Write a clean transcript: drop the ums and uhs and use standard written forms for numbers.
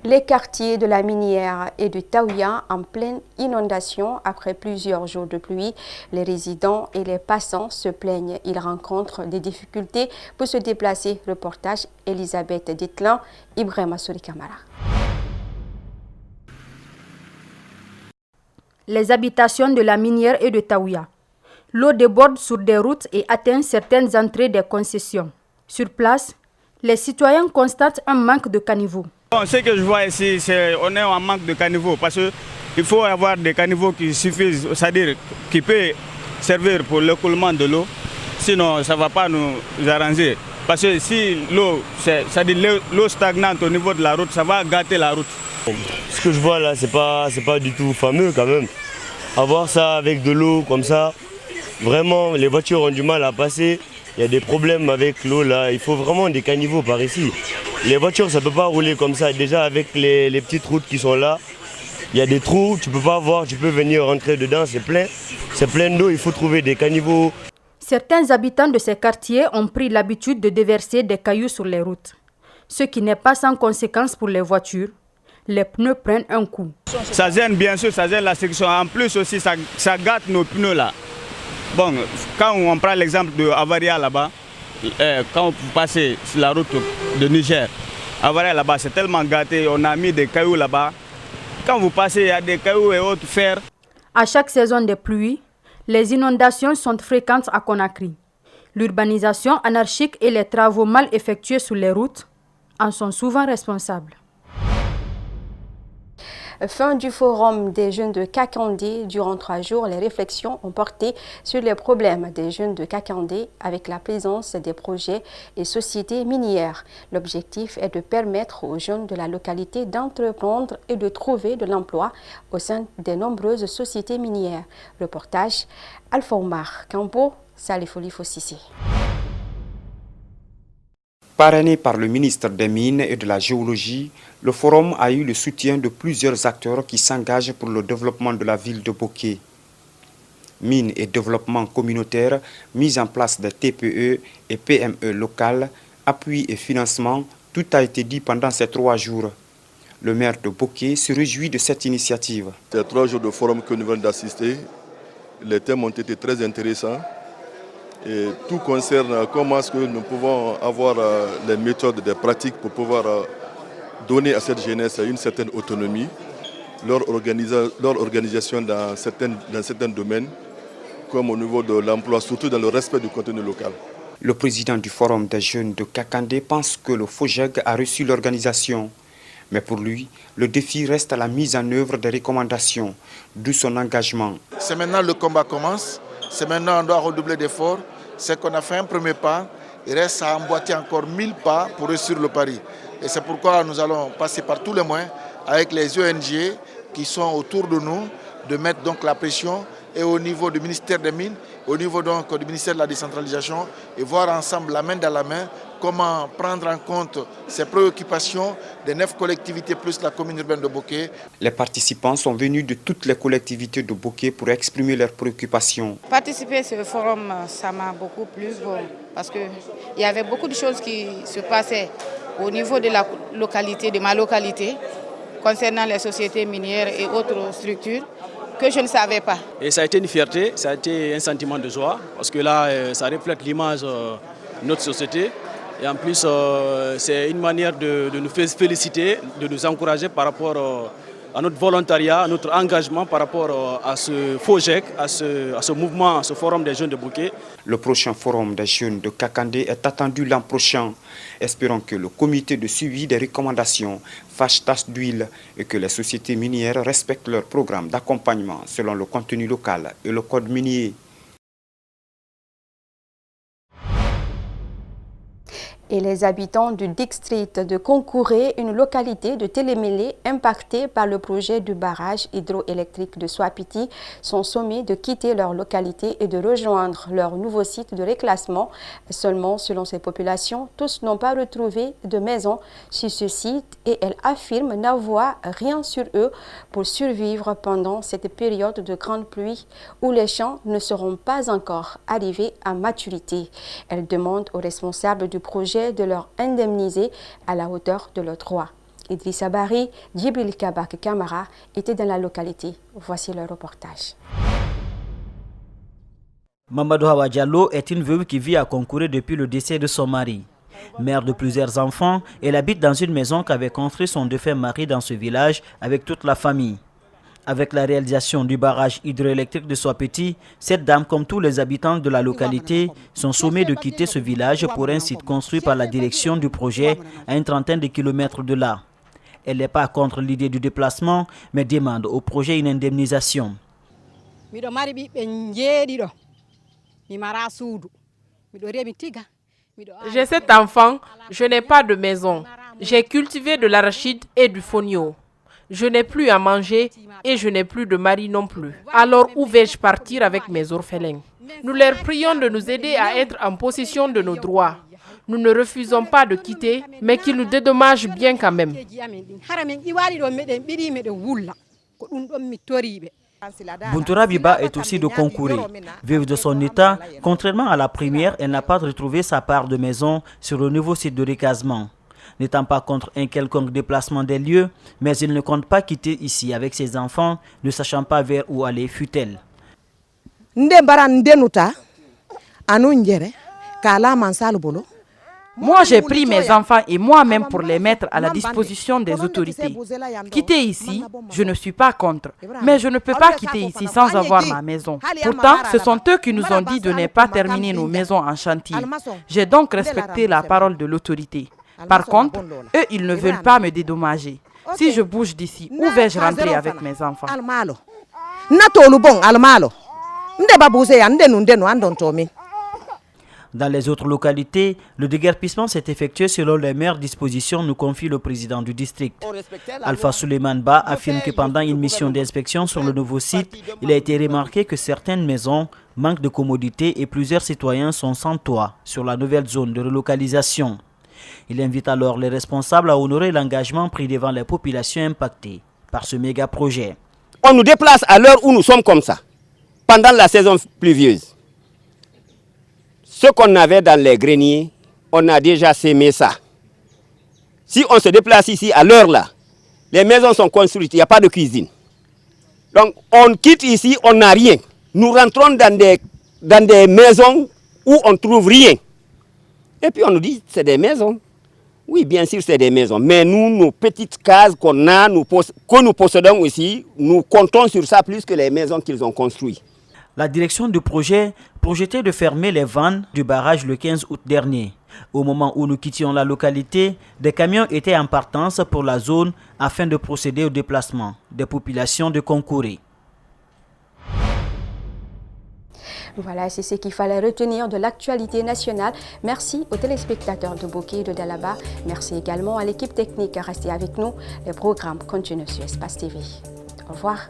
Les quartiers de la Minière et du Taouya en pleine inondation après plusieurs jours de pluie. Les résidents et les passants se plaignent. Ils rencontrent des difficultés pour se déplacer. Reportage Elisabeth Ditlan, Ibrahim Assouri Kamara. Les habitations de la Minière et de Taouya. L'eau déborde sur des routes et atteint certaines entrées des concessions. Sur place, les citoyens constatent un manque de caniveaux. Bon, ce que je vois ici, c'est qu'on est en manque de caniveaux parce qu'il faut avoir des caniveaux qui suffisent, c'est-à-dire qui peuvent servir pour l'écoulement de l'eau. Sinon, ça ne va pas nous arranger. Parce que si l'eau, c'est-à-dire l'eau stagnante au niveau de la route, ça va gâter la route. Ce que je vois là, c'est pas du tout fameux quand même. Avoir ça avec de l'eau comme ça, vraiment, les voitures ont du mal à passer. Il y a des problèmes avec l'eau là. Il faut vraiment des caniveaux par ici. Les voitures, ça ne peut pas rouler comme ça. Déjà avec les petites routes qui sont là, il y a des trous, tu ne peux pas voir, tu peux venir rentrer dedans, c'est plein d'eau, il faut trouver des caniveaux. Certains habitants de ces quartiers ont pris l'habitude de déverser des cailloux sur les routes. Ce qui n'est pas sans conséquence pour les voitures. Les pneus prennent un coup. Ça gêne bien sûr, ça gêne la section. En plus aussi, ça gâte nos pneus là. Bon, quand on prend l'exemple de Avaria là-bas, quand vous passez sur la route de Niger, Avaria là-bas, c'est tellement gâté, on a mis des cailloux là-bas. Quand vous passez, il y a des cailloux et autres fer. À chaque saison des pluies, les inondations sont fréquentes à Conakry. L'urbanisation anarchique et les travaux mal effectués sur les routes en sont souvent responsables. Fin du forum des jeunes de Kakandé. Durant 3 jours, les réflexions ont porté sur les problèmes des jeunes de Kakandé avec la présence des projets et sociétés minières. L'objectif est de permettre aux jeunes de la localité d'entreprendre et de trouver de l'emploi au sein des nombreuses sociétés minières. Reportage Alpha Omar Campo, Salifoli Fossissé. Parrainé par le ministre des Mines et de la Géologie, le forum a eu le soutien de plusieurs acteurs qui s'engagent pour le développement de la ville de Boké. Mines et développement communautaire, mise en place de TPE et PME locales, appui et financement, tout a été dit pendant ces 3 jours. Le maire de Boké se réjouit de cette initiative. Ces 3 jours de forum que nous venons d'assister, les thèmes ont été très intéressants. Et tout concerne comment est-ce que nous pouvons avoir les méthodes, des pratiques pour pouvoir donner à cette jeunesse une certaine autonomie, leur organisation dans certains domaines, comme au niveau de l'emploi, surtout dans le respect du contenu local. Le président du Forum des jeunes de Kakandé pense que le FOGEG a reçu l'organisation. Mais pour lui, le défi reste à la mise en œuvre des recommandations, d'où son engagement. C'est maintenant le combat commence. C'est maintenant on doit redoubler d'efforts. C'est qu'on a fait un premier pas. Il reste à emboîter encore 1000 pas pour réussir le pari. Et c'est pourquoi nous allons passer par tous les moyens avec les ONG qui sont autour de nous, de mettre donc la pression et au niveau du ministère des Mines, au niveau donc du ministère de la décentralisation et voir ensemble la main dans la main comment prendre en compte ces préoccupations des 9 collectivités plus la commune urbaine de Boké. Les participants sont venus de toutes les collectivités de Boké pour exprimer leurs préoccupations. Participer à ce forum, ça m'a beaucoup plu parce qu'il y avait beaucoup de choses qui se passaient au niveau de la localité, de ma localité, concernant les sociétés minières et autres structures que je ne savais pas. Et ça a été une fierté, ça a été un sentiment de joie parce que là, ça reflète l'image de notre société. Et en plus, c'est une manière de nous féliciter, de nous encourager par rapport à notre volontariat, à notre engagement par rapport à ce FOGEC, à ce mouvement, à ce forum des jeunes de Boké. Le prochain forum des jeunes de Kakandé est attendu l'an prochain. Espérons que le comité de suivi des recommandations fasse tache d'huile et que les sociétés minières respectent leur programme d'accompagnement selon le contenu local et le code minier. Et les habitants du district de Konkouré, une localité de Télémélé impactée par le projet du barrage hydroélectrique de Swapiti, sont sommés de quitter leur localité et de rejoindre leur nouveau site de reclassement. Seulement, selon ces populations, tous n'ont pas retrouvé de maison sur ce site et elles affirment n'avoir rien sur eux pour survivre pendant cette période de grande pluie où les champs ne seront pas encore arrivés à maturité. Elles demandent aux responsables du projet de leur indemniser à la hauteur de leurs droits. Idrissa Bari, Djibril Kabak Kamara étaient dans la localité. Voici le reportage. Mamadou Hawa Diallo est une veuve qui vit à Konkoué depuis le décès de son mari. Mère de plusieurs enfants, elle habite dans une maison qu'avait construit son défunt mari dans ce village avec toute la famille. Avec la réalisation du barrage hydroélectrique de Soapeti, cette dame, comme tous les habitants de la localité, sont sommés de quitter ce village pour un site construit par la direction du projet à une trentaine de kilomètres de là. Elle n'est pas contre l'idée du déplacement, mais demande au projet une indemnisation. J'ai 7 enfants, je n'ai pas de maison. J'ai cultivé de l'arachide et du fonio. Je n'ai plus à manger et je n'ai plus de mari non plus. Alors où vais-je partir avec mes orphelins? Nous leur prions de nous aider à être en possession de nos droits. Nous ne refusons pas de quitter, mais qu'ils nous dédommagent bien quand même. Buntura Biba est aussi de Konkoué. Veuve de son état, contrairement à la première, elle n'a pas retrouvé sa part de maison sur le nouveau site de recasement. N'étant pas contre un quelconque déplacement des lieux, mais il ne compte pas quitter ici avec ses enfants, ne sachant pas vers où aller, fut-elle. Moi, j'ai pris mes enfants et moi-même pour les mettre à la disposition des autorités. Quitter ici, je ne suis pas contre. Mais je ne peux pas quitter ici sans avoir ma maison. Pourtant, ce sont eux qui nous ont dit de ne pas terminer nos maisons en chantier. J'ai donc respecté la parole de l'autorité. Par contre, eux, ils ne veulent pas me dédommager. Si je bouge d'ici, où vais-je rentrer avec mes enfants? Dans les autres localités, le déguerpissement s'est effectué selon les meilleures dispositions, nous confie le président du district. Alpha Suleiman Ba affirme que pendant une mission d'inspection sur le nouveau site, il a été remarqué que certaines maisons manquent de commodités et plusieurs citoyens sont sans toit sur la nouvelle zone de relocalisation. Il invite alors les responsables à honorer l'engagement pris devant les populations impactées par ce méga projet. On nous déplace à l'heure où nous sommes comme ça, pendant la saison pluvieuse. Ce qu'on avait dans les greniers, on a déjà sémé ça. Si on se déplace ici à l'heure là, les maisons sont construites, il n'y a pas de cuisine. Donc on quitte ici, on n'a rien. Nous rentrons dans des maisons où on ne trouve rien. Et puis on nous dit, c'est des maisons. Oui, bien sûr, c'est des maisons. Mais nous, nos petites cases qu'on a, que nous possédons ici, nous comptons sur ça plus que les maisons qu'ils ont construites. La direction du projet projetait de fermer les vannes du barrage le 15 août dernier. Au moment où nous quittions la localité, des camions étaient en partance pour la zone afin de procéder au déplacement des populations de Konkoué. Voilà, c'est ce qu'il fallait retenir de l'actualité nationale. Merci aux téléspectateurs de Bokeh et de Dalaba. Merci également à l'équipe technique restée avec nous. Les programmes continuent sur Espace TV. Au revoir.